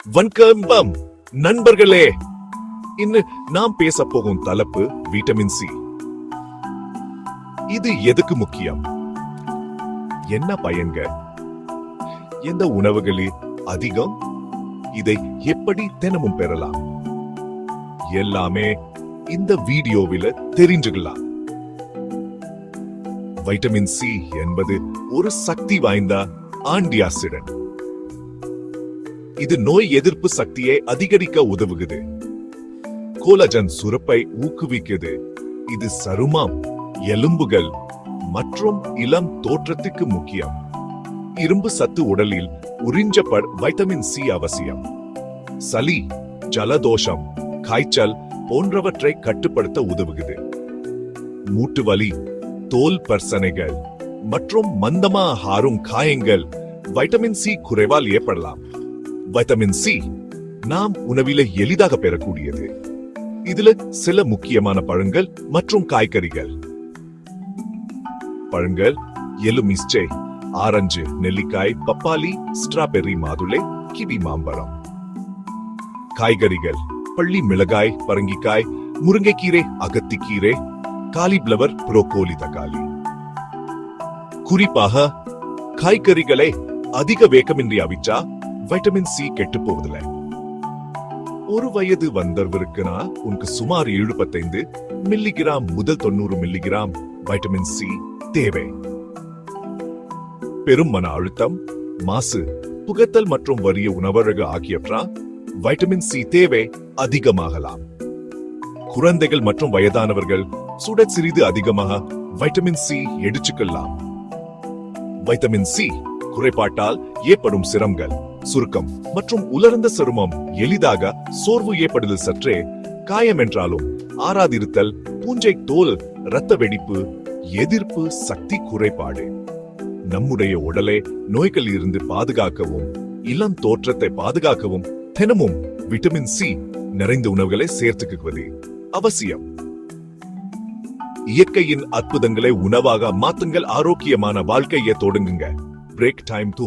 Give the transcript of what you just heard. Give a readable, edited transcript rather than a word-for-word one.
வணக்கம் நண்பர்களே, இன்று நாம் பேச போகும் தலைப்பு விட்டமின் சி. இது எதுக்கு முக்கியம்? என்ன பயன்கள்? எந்த உணவுகளில் அதிகம்? இதை எப்படி தினமும் பெறலாம்? எல்லாமே இந்த வீடியோவில் தெரிஞ்சுக்கலாம். வைட்டமின் சி என்பது ஒரு சக்தி வாய்ந்த ஆன்டிஆக்சிடென்ட். இது நோய் எதிர்ப்பு சக்தியை அதிகரிக்க உதவுகிறது. கோலஜன் சுரப்பை ஊக்குவிக்கிறது. இது சருமம், எலும்புகள் மற்றும் இளம் தோற்றத்துக்கு முக்கியம். இரும்பு சத்து உடலில் உறிஞ்சப்பட வைட்டமின் சி அவசியம். சளி, ஜலதோஷம், காய்ச்சல் போன்றவற்றை கட்டுப்படுத்த உதவுகிறது. மூட்டு வலி, தோல் பிரச்சனைகள் மற்றும் மந்தமா ஆறும் காயங்கள் வைட்டமின் சி குறைவால் ஏற்படலாம். வைட்டமின் சி நாம் உணவில எளிதாக பெறக்கூடியது. இதுல சில முக்கியமான பழங்கள் மற்றும் காய்கறிகள். பழங்கள் எலுமிச்சை, ஆரஞ்சு, நெல்லிக்காய், பப்பாளி, ஸ்ட்ராபெர்ரி, மாதுளை, கிவி, மாம்பழம். காய்கறிகள் பள்ளி மிளகாய், பரங்கிக்காய், முருங்கைக்கீரை, அகத்திக்கீரை, காலிஃபிளவர், புரோக்கோலி, தக்காளி. குறிப்பாக காய்கறிகளை அதிக வேகமின்றி அவிச்சா வைட்டமின் சி கெட்டு போவதில்லை. ஒரு வயது வந்தவருக்குனா உனக்கு சுமார் 75 மில்லிகிராம் முதல் 90 மில்லிகிராம் வைட்டமின் சி தேவை. பெரும் மன அழுத்தம், மாசு, புகைத்தல் மற்றும் வறிய உணவழகு ஆகியவற்றால் வைட்டமின் சி தேவை அதிகமாகலாம். குழந்தைகள் மற்றும் வயதானவர்கள் சுட சிறிது அதிகமாக வைட்டமின் சி எடுத்துக்கொள்ளலாம். வைட்டமின் சி குறைபாட்டால் ஏற்படும் சிரமங்கள், சுருக்கம் மற்றும் உலர்ந்த சருமம், எளிதாக சோர்வு ஏற்படுதல், சற்றே காயம் என்றாலும் ஆறாதிருத்தல், பூஞ்சை தோல், இரத்த வெடிப்பு, எதிர்ப்பு சக்தி குறைபாடு. நம்முடைய உடலை நோய்களில் இருந்து பாதுகாக்கவும் இளம் தோற்றத்தை பாதுகாக்கவும் தினமும் விட்டமின் சி நிறைந்த உணவுகளை சேர்த்துக்குவது அவசியம். இயற்கையின் அற்புதங்களை உணவாக மாத்துங்கள். ஆரோக்கியமான வாழ்க்கையை தொடங்குங்க. Break time to